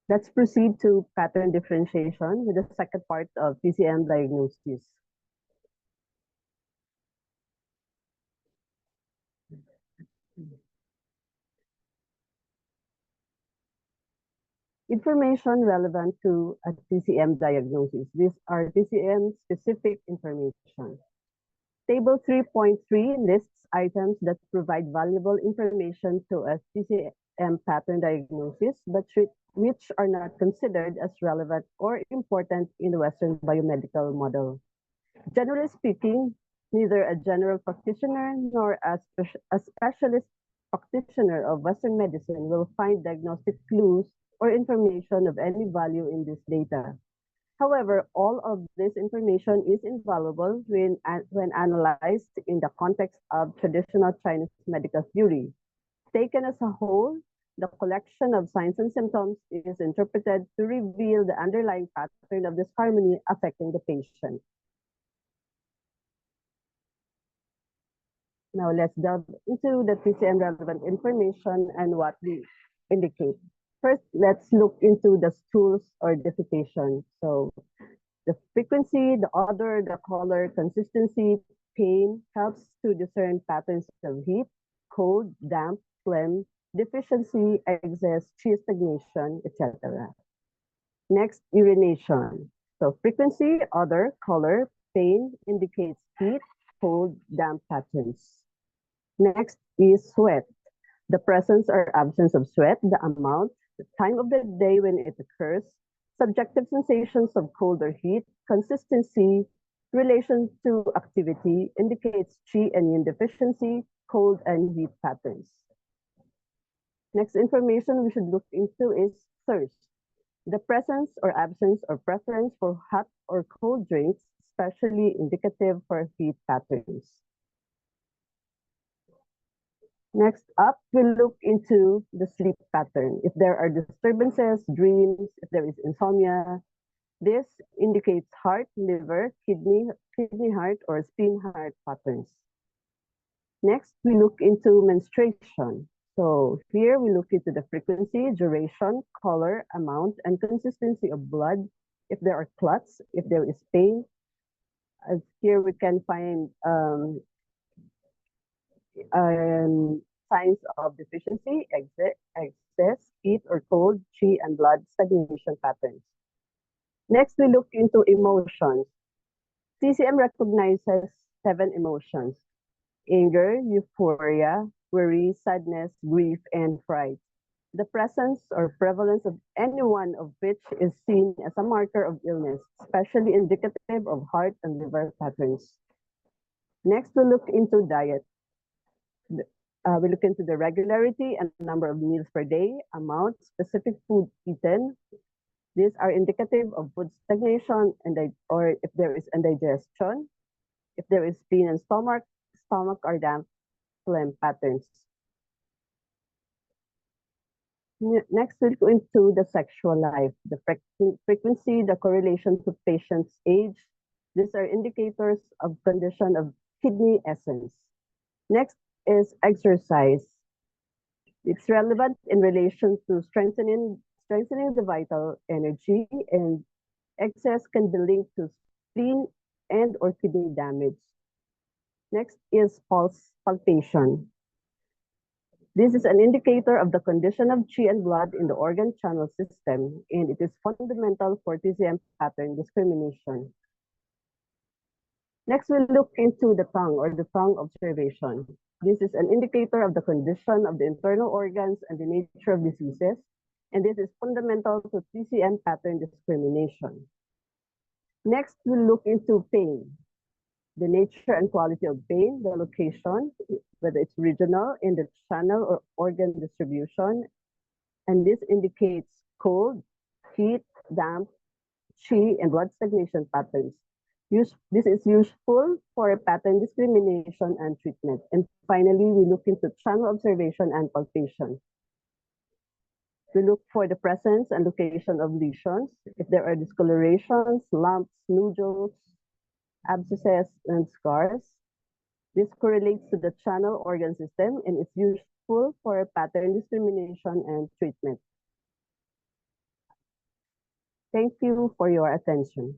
Let's proceed to pattern differentiation with the second part of TCM diagnosis. Information relevant to a TCM diagnosis. These are TCM-specific information. Table 3.3 lists items that provide valuable information to a TCM pattern diagnosis, but which are not considered as relevant or important in the Western biomedical model. Generally speaking, neither a general practitioner nor a specialist practitioner of Western medicine will find diagnostic clues or information of any value in this data. However, all of this information is invaluable when analyzed in the context of traditional Chinese medical theory. Taken as a whole, the collection of signs and symptoms is interpreted to reveal the underlying pattern of disharmony affecting the patient. Now let's delve into the TCM relevant information and what we indicate. First, let's look into the stools or defecation. So the frequency, the odor, the color, consistency, pain helps to discern patterns of heat, cold, damp, phlegm, deficiency, excess, chi stagnation, etc. Next, urination. So frequency, odor, color, pain indicates heat, cold, damp patterns. Next is sweat. The presence or absence of sweat, the amount, the time of the day when it occurs, subjective sensations of cold or heat, consistency, relation to activity, indicates qi and yin deficiency, cold and heat patterns. Next information we should look into is thirst. The presence or absence or preference for hot or cold drinks, especially indicative for heat patterns. Next up, we'll look into the sleep pattern. If there are disturbances, dreams, if there is insomnia, this indicates heart, liver, kidney heart, or spleen heart patterns. Next, we look into menstruation. So here we look into the frequency, duration, color, amount, and consistency of blood. If there are clots, if there is pain, as here we can find signs of deficiency, excess, heat or cold, chi, and blood stagnation patterns. Next, we look into emotions. TCM recognizes 7 emotions: anger, euphoria, worry, sadness, grief, and fright. The presence or prevalence of any one of which is seen as a marker of illness, especially indicative of heart and liver patterns. Next, we look into diet. We look into the regularity and number of meals per day, amount, specific food eaten. These are indicative of food stagnation or if there is indigestion, if there is pain in stomach or damp phlegm patterns. Next, we'll go into the sexual life, the frequency, the correlation to patient's age. These are indicators of condition of kidney essence. Next is exercise. It's relevant in relation to strengthening the vital energy, and excess can be linked to spleen and or kidney damage. Next is palpation. This is an indicator of the condition of qi and blood in the organ channel system, and it is fundamental for TCM pattern discrimination. Next, we'll look into the tongue or the tongue observation. This is an indicator of the condition of the internal organs and the nature of diseases, and this is fundamental to TCM pattern discrimination. Next, we'll look into pain. The nature and quality of pain, the location, whether it's regional, in the channel or organ distribution, and this indicates cold, heat, damp, chi, and blood stagnation patterns. This is useful for pattern discrimination and treatment. And finally, we look into channel observation and palpation. We look for the presence and location of lesions. If there are discolorations, lumps, nodules, abscesses, and scars, this correlates to the channel organ system and is useful for pattern discrimination and treatment. Thank you for your attention.